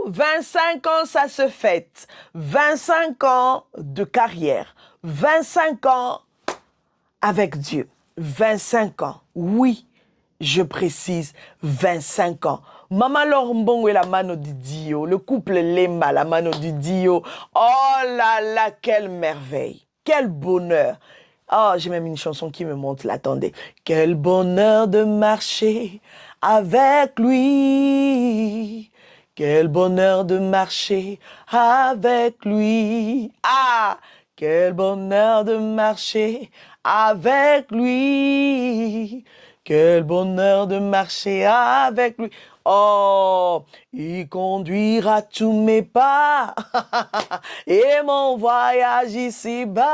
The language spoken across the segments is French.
25 ans, ça se fête. 25 ans de carrière. 25 ans avec Dieu. 25 ans. Oui, je précise, 25 ans. Maman Laure Mbongo et la mano di Dio. Le couple Lemba, la mano di Dio. Oh là là, quelle merveille. Quel bonheur. Oh, j'ai même une chanson qui me monte là, attendez. Quel bonheur de marcher avec lui. Quel bonheur de marcher avec lui. Ah, quel bonheur de marcher avec lui. Quel bonheur de marcher avec lui. Oh, il conduira tous mes pas et mon voyage ici-bas.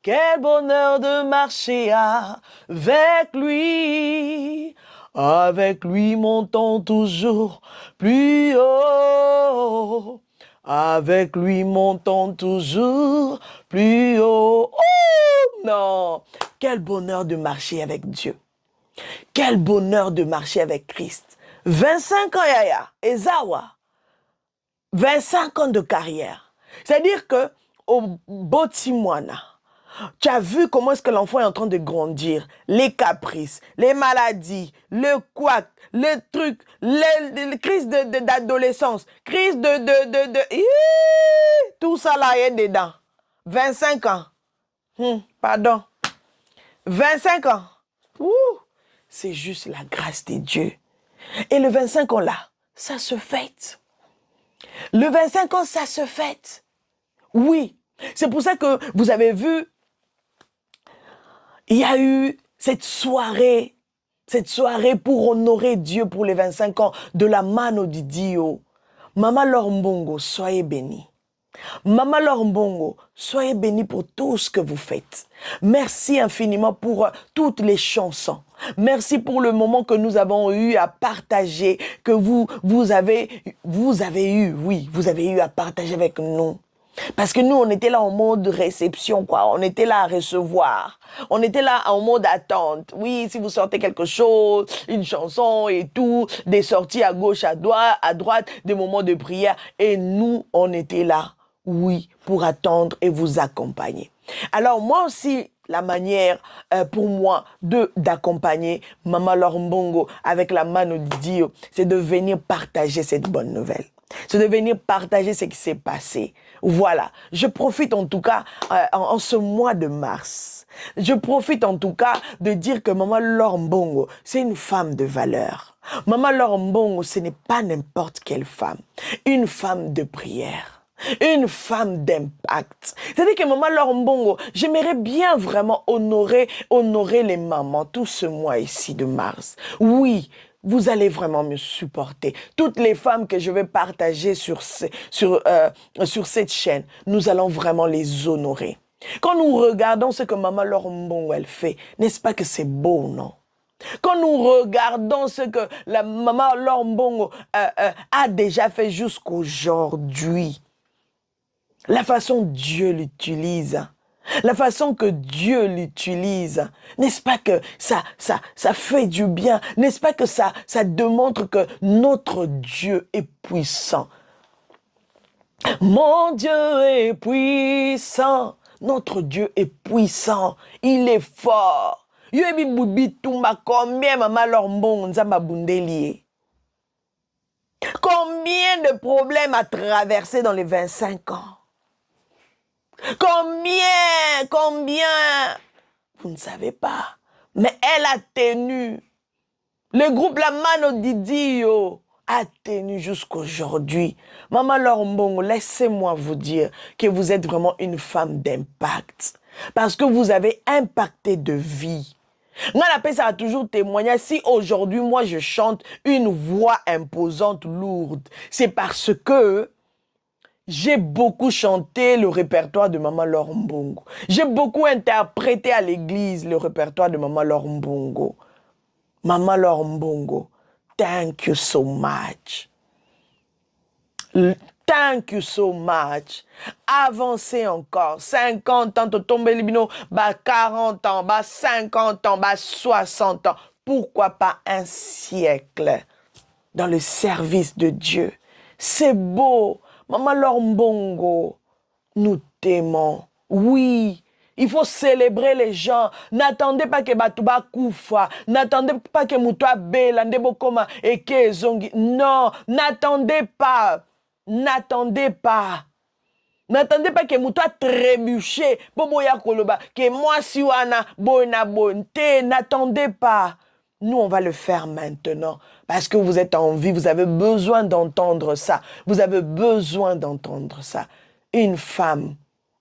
Quel bonheur de marcher avec lui. Avec lui montons toujours plus haut. Avec lui montons toujours plus haut. Oh non! Quel bonheur de marcher avec Dieu. Quel bonheur de marcher avec Christ. 25 ans, Yaya, Ezawa. 25 ans de carrière. C'est-à-dire que au Botswana, tu as vu comment est-ce que l'enfant est en train de grandir. Les caprices, les maladies, le couac, le truc, les crises d'adolescence, crise tout ça là est dedans. 25 ans. Pardon. 25 ans. Ouh. C'est juste la grâce de Dieu. Et le 25 ans là, ça se fête. Le 25 ans, ça se fête. Oui. C'est pour ça que vous avez vu, il y a eu cette soirée pour honorer Dieu pour les 25 ans de la mano di Dio. Maman Laure Mbongo, soyez bénie. Maman Laure Mbongo, soyez bénie pour tout ce que vous faites. Merci infiniment pour toutes les chansons. Merci pour le moment que nous avons eu à partager, que vous avez eu à partager avec nous. Parce que nous, on était là en mode réception, quoi. On était là à recevoir. On était là en mode attente. Oui, si vous sortez quelque chose, une chanson et tout, des sorties à gauche, à droite, des moments de prière. Et nous, on était là, oui, pour attendre et vous accompagner. Alors, moi aussi, la manière pour moi d'accompagner Maman Laure Mbongo avec la mano di Dio, c'est de venir partager cette bonne nouvelle. C'est de venir partager ce qui s'est passé. Voilà. Je profite en tout cas en ce mois de mars. Je profite en tout cas de dire que Maman Laure Mbongo, c'est une femme de valeur. Maman Laure Mbongo, ce n'est pas n'importe quelle femme. Une femme de prière. Une femme d'impact. C'est-à-dire que Maman Laure Mbongo, j'aimerais bien vraiment honorer les mamans tout ce mois ici de mars. Oui. Vous allez vraiment me supporter. Toutes les femmes que je vais partager sur cette chaîne, nous allons vraiment les honorer. Quand nous regardons ce que Maman Laure Mbongo elle fait, n'est-ce pas que c'est beau, non? Quand nous regardons ce que la Maman Laure Mbongo a déjà fait jusqu'aujourd'hui, la façon dont Dieu l'utilise, la façon que Dieu l'utilise, n'est-ce pas que ça fait du bien? N'est-ce pas que ça démontre que notre Dieu est puissant? Mon Dieu est puissant. Notre Dieu est puissant. Il est fort. Combien Maman Laure Mbongo nzamba bundeli? Combien de problèmes a traversé dans les 25 ans? Combien? Vous ne savez pas. Mais elle a tenu. Le groupe La Mano di Dio a tenu jusqu'aujourd'hui. Maman Laure Mbongo, laissez-moi vous dire que vous êtes vraiment une femme d'impact. Parce que vous avez impacté de vie. Moi, la paix, ça a toujours témoigné. Si aujourd'hui, moi, je chante une voix imposante, lourde, c'est parce que j'ai beaucoup chanté le répertoire de Maman Laure Mbongo. J'ai beaucoup interprété à l'église le répertoire de Maman Laure Mbongo. Maman Laure Mbongo, thank you so much. Thank you so much. Avancez encore. 50 ans, tomber libino, 40 ans, 50 ans, 60 ans. Pourquoi pas un siècle? dans le service de Dieu. C'est beau. Maman Laure Mbongo, nous t'aimons. Oui, il faut célébrer les gens. N'attendez pas que Batouba Koufa. N'attendez pas que Moutoua Bela, Ndebokoma et que Zongi. Non, n'attendez pas. N'attendez pas. N'attendez pas que Moutoua trébuché. Boboya Koloba. Que moi siwana bona bonte. N'attendez pas. Nous, on va le faire maintenant. Parce que vous êtes en vie, vous avez besoin d'entendre ça. Vous avez besoin d'entendre ça. Une femme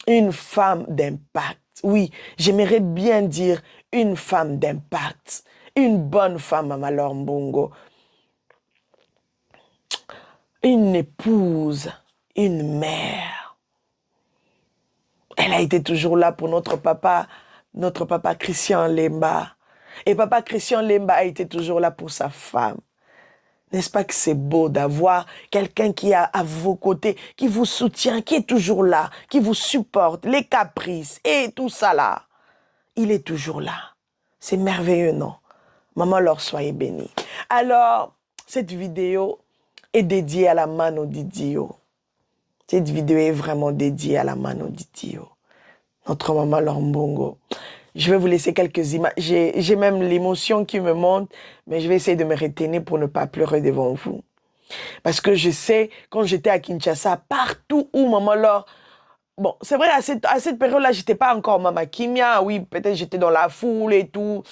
d'impact. Oui, j'aimerais bien dire une femme d'impact. Une bonne femme, Maman Laure Mbongo. Une épouse, une mère. Elle a été toujours là pour notre papa Christian Lemba. Et papa Christian Lemba a été toujours là pour sa femme. N'est-ce pas que c'est beau d'avoir quelqu'un qui est à vos côtés, qui vous soutient, qui est toujours là, qui vous supporte, les caprices et tout ça là. Il est toujours là. C'est merveilleux, non? Maman Laure, soyez bénie. Alors, cette vidéo est dédiée à la Mano Didio. Cette vidéo est vraiment dédiée à la Mano Didio. Notre Maman Laure Mbongo. Je vais vous laisser quelques images. J'ai même l'émotion qui me monte, mais je vais essayer de me retenir pour ne pas pleurer devant vous. Parce que je sais, quand j'étais à Kinshasa, partout où Maman Laure... Bon, c'est vrai, à cette période-là, j'étais pas encore Mama Kimia. Oui, peut-être j'étais dans la foule et tout.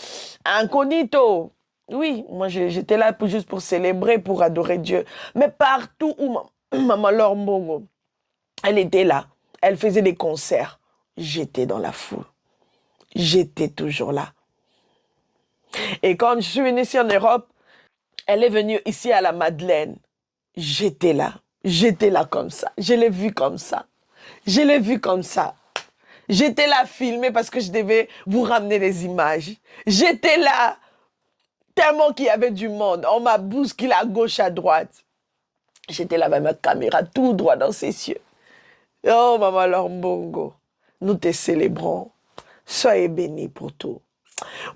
Incognito. Oui, moi, j'étais là juste pour célébrer, pour adorer Dieu. Mais partout où Maman Laure Mbongo, elle était là. Elle faisait des concerts. J'étais dans la foule. J'étais toujours là. Et quand je suis venue ici en Europe, elle est venue ici à la Madeleine. J'étais là. J'étais là comme ça. Je l'ai vue comme ça. Je l'ai vue comme ça. J'étais là filmée parce que je devais vous ramener les images. J'étais là tellement qu'il y avait du monde. On m'a bousculé à gauche, à droite. J'étais là avec ma caméra tout droit dans ses yeux. Oh, Maman Laure Mbongo, nous te célébrons. Soyez bénis pour tout.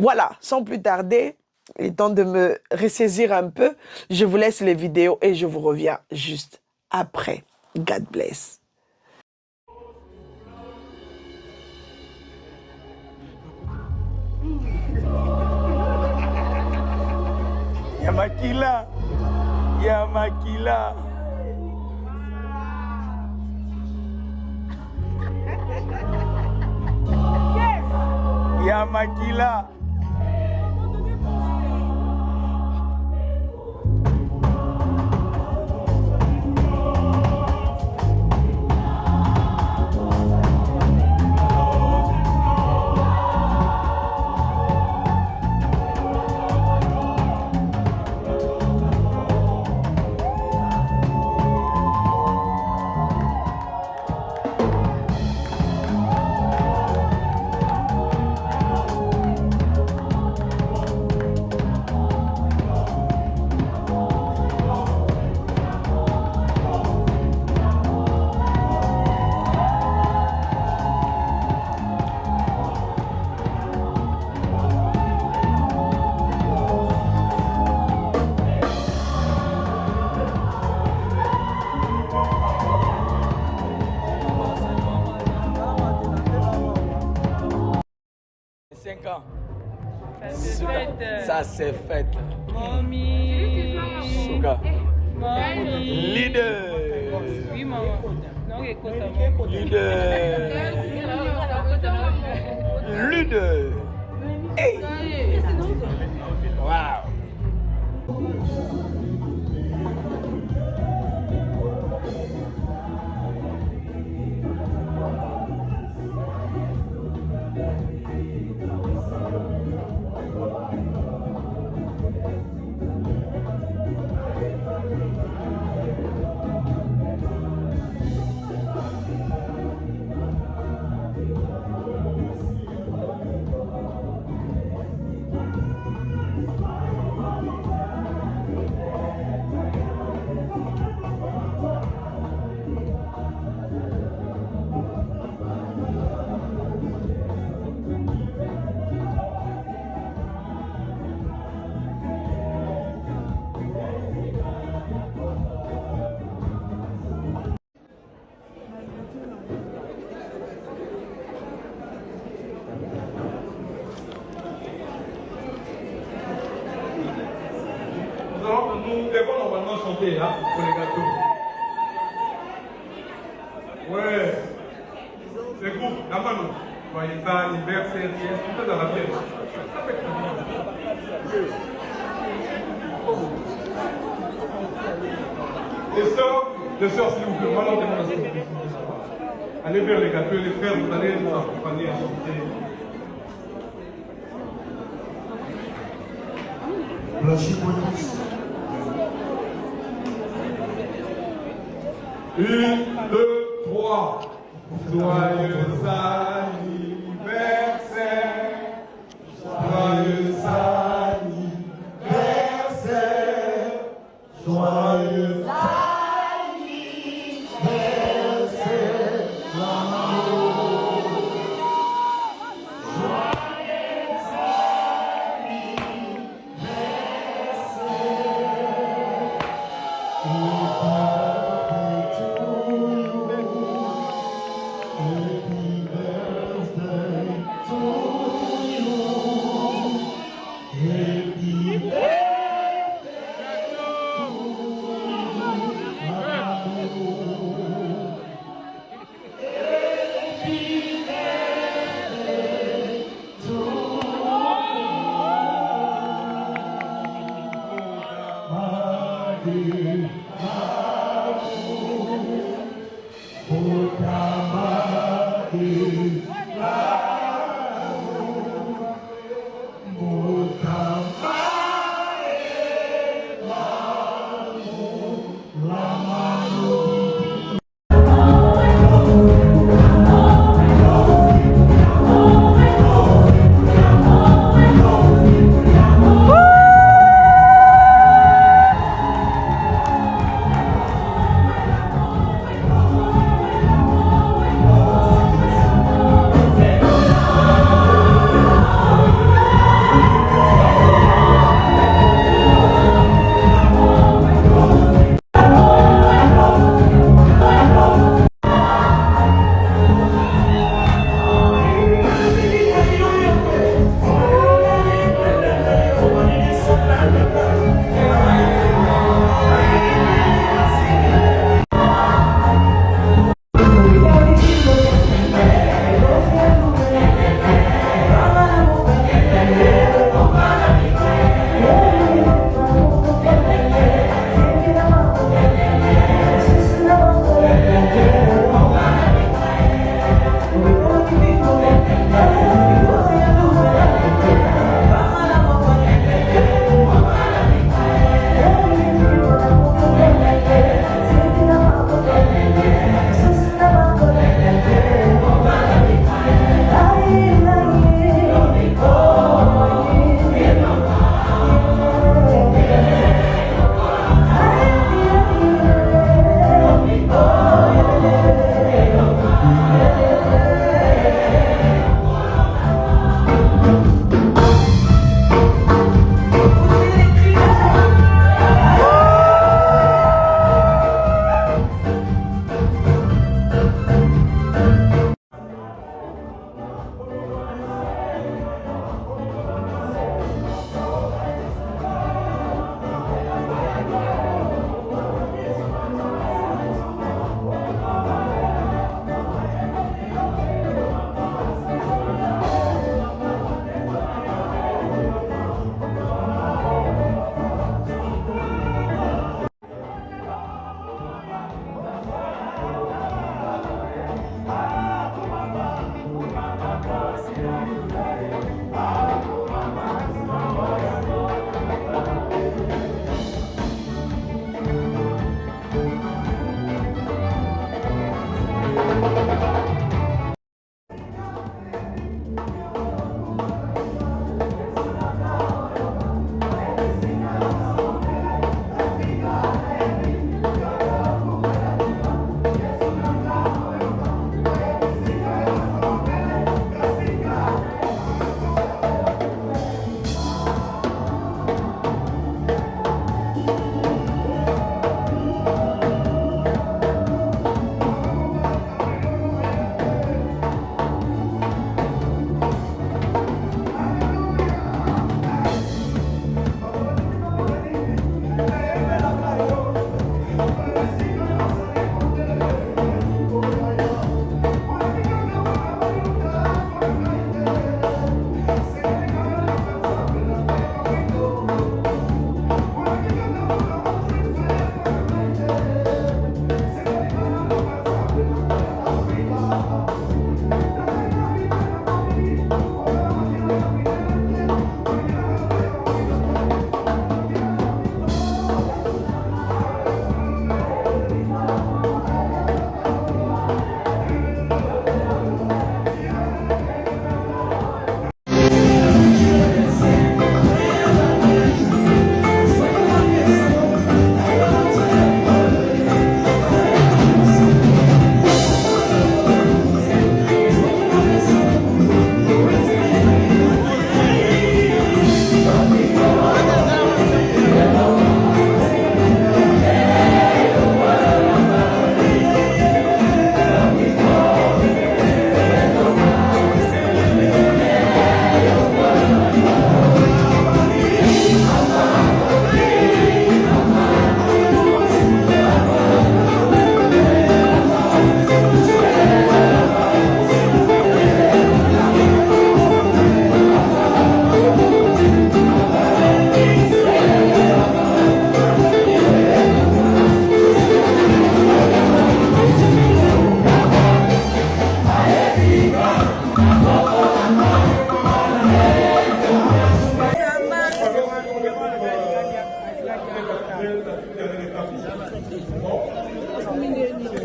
Voilà, sans plus tarder, il est temps de me ressaisir un peu. Je vous laisse les vidéos et je vous reviens juste après. God bless. Yamakila, Yamakila. Yamakila. Ça c'est fait. Mommy. Suga. Mommy. Leader. Oui, maman. Non, écoute, maman. Leader. Leader. Hey. Wow. nous devons normalement chanter hein, pour les gâteaux. Ouais. C'est groupe, la mano. Joyeux anniversaire, tout ça dans la pièce. Ça fait les sœurs, s'il vous plaît, voilà, on demande à ce que allez vers les gâteaux, les frères, vous allez nous accompagner à chanter. Une, deux, trois. Joyeux anniversaire. Joyeux anniversaire. Joyeux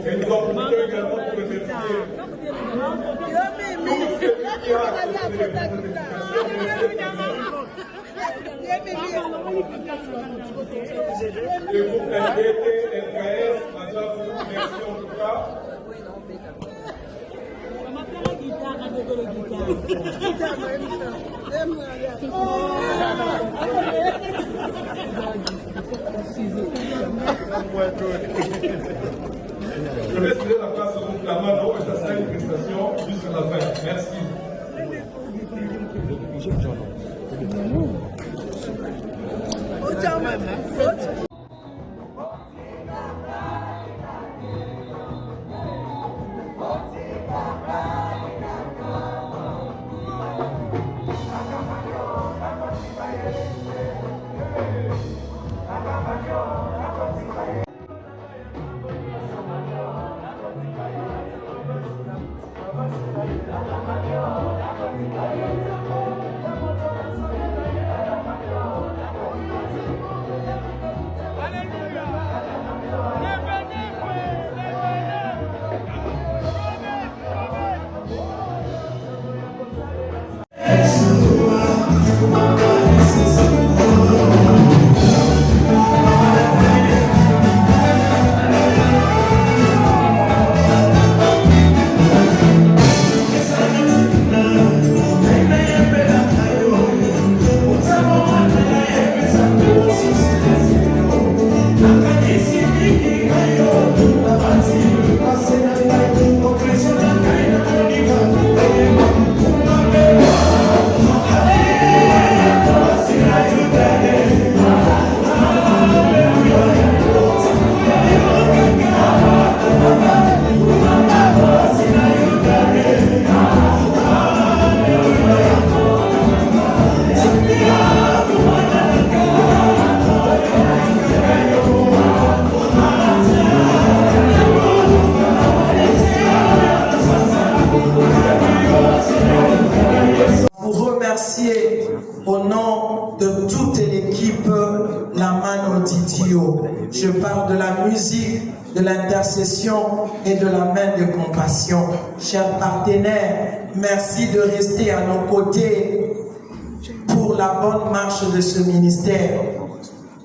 Et nous en profitons également pour remercier le groupe LDT, LKS, Madame, merci en tout cas. Je vais céder la place au groupe Lamano et ça sera une prestation jusqu'à la fin. Merci. Au nom de toute l'équipe Lamano Didio, je parle de la musique, de l'intercession et de la main de compassion. Chers partenaires, merci de rester à nos côtés pour la bonne marche de ce ministère.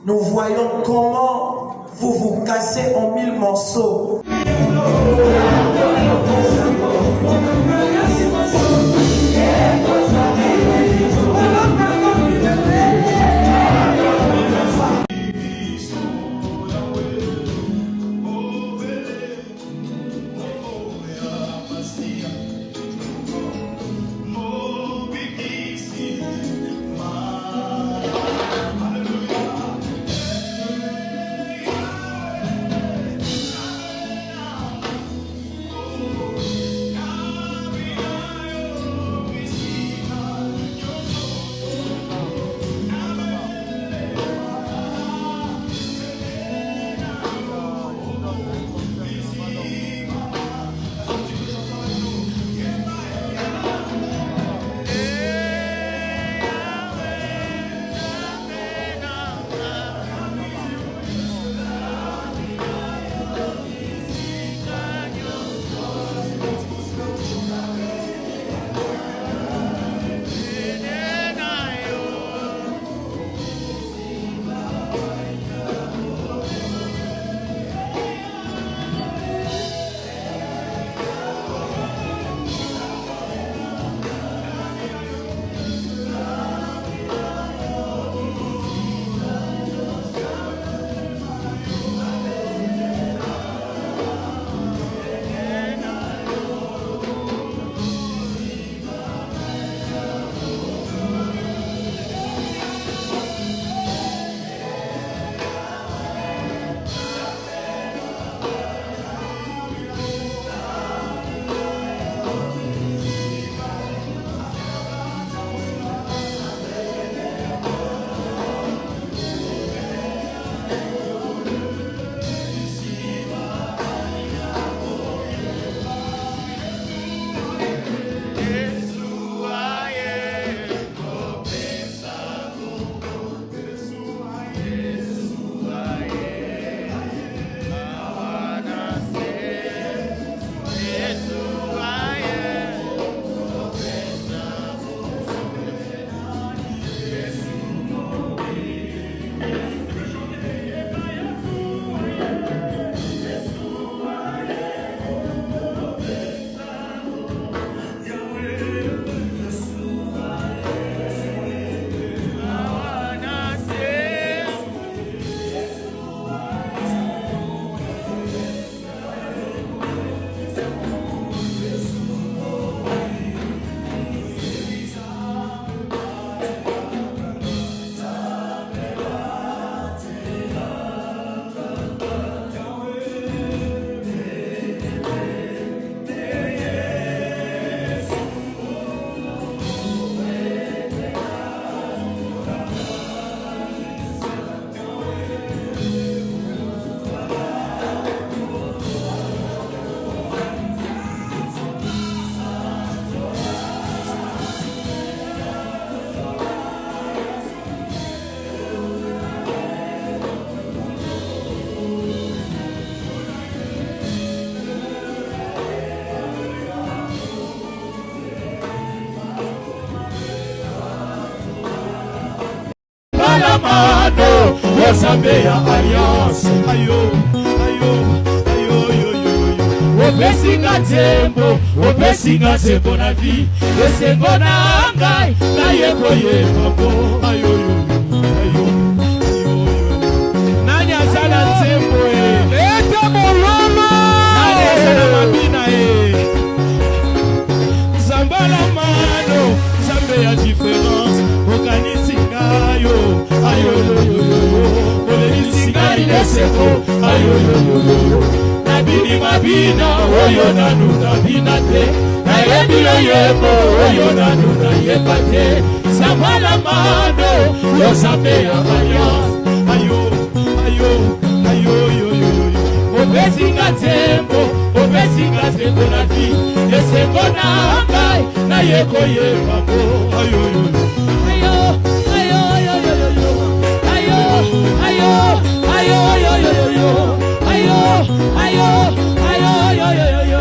Nous voyons comment vous vous cassez en 1000 morceaux. Sambala mano Yosambe ya alliance Ayo, ayo, ayo, yo, yo, yo Opesinga tembo na vie Esengo na angai Na yeko yeko Ayo, yo, ayo, ayo, yo Nanya zala tembo Ete moloma Nanya zala mabina Sambala mano Sambe ya différence Organisinga yo Ayo yo yo yo Olenisinga ineseko Ayo yo yo yo Nabini mabina Oyo nanu nabina te Nayebi yo yebo Oyo nanu na yeba te Sambala mano Yo sambe ya alliance Ayo ayo ayo yo yo yo Obesinga tembo na vi Esengo na angai Na yeko yeba ko Ayo yo yo ayo ayo yo yo yo ayo ayo ayo yo yo yo yo ayo ayo ayo yo yo yo yo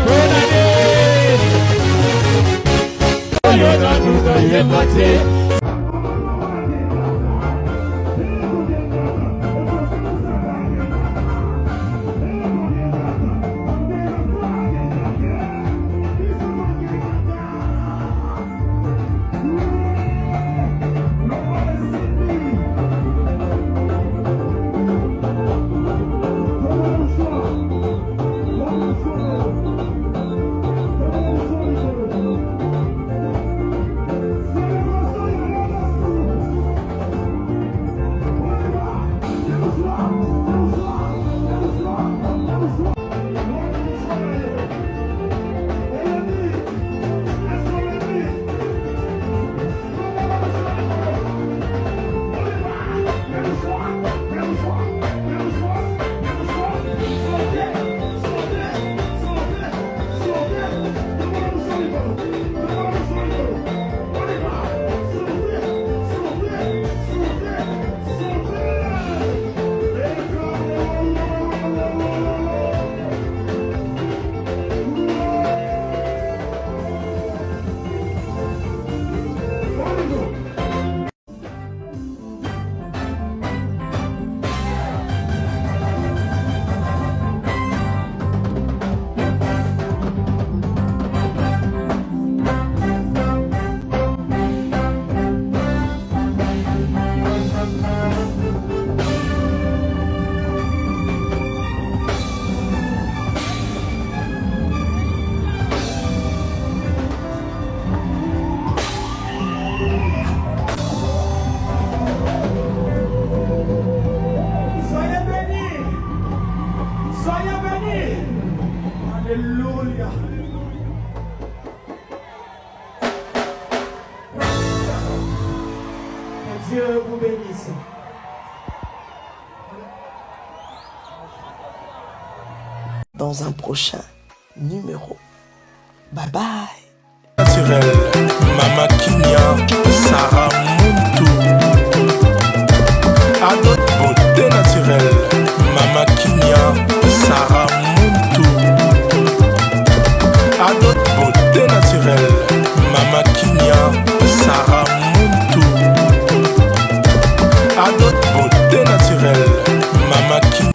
ayo na nuga yebate Alléluia. Que Dieu vous bénisse. Dans un prochain numéro. Bye bye. Naturel, Mama Kinya, Sarah Muntu. À notre beauté naturelle, Mama Kinya, Sarah Muntu. À notre beauté naturelle, Mama Kinya, Sarah Muntu. À notre beauté naturelle, Mama Kinya.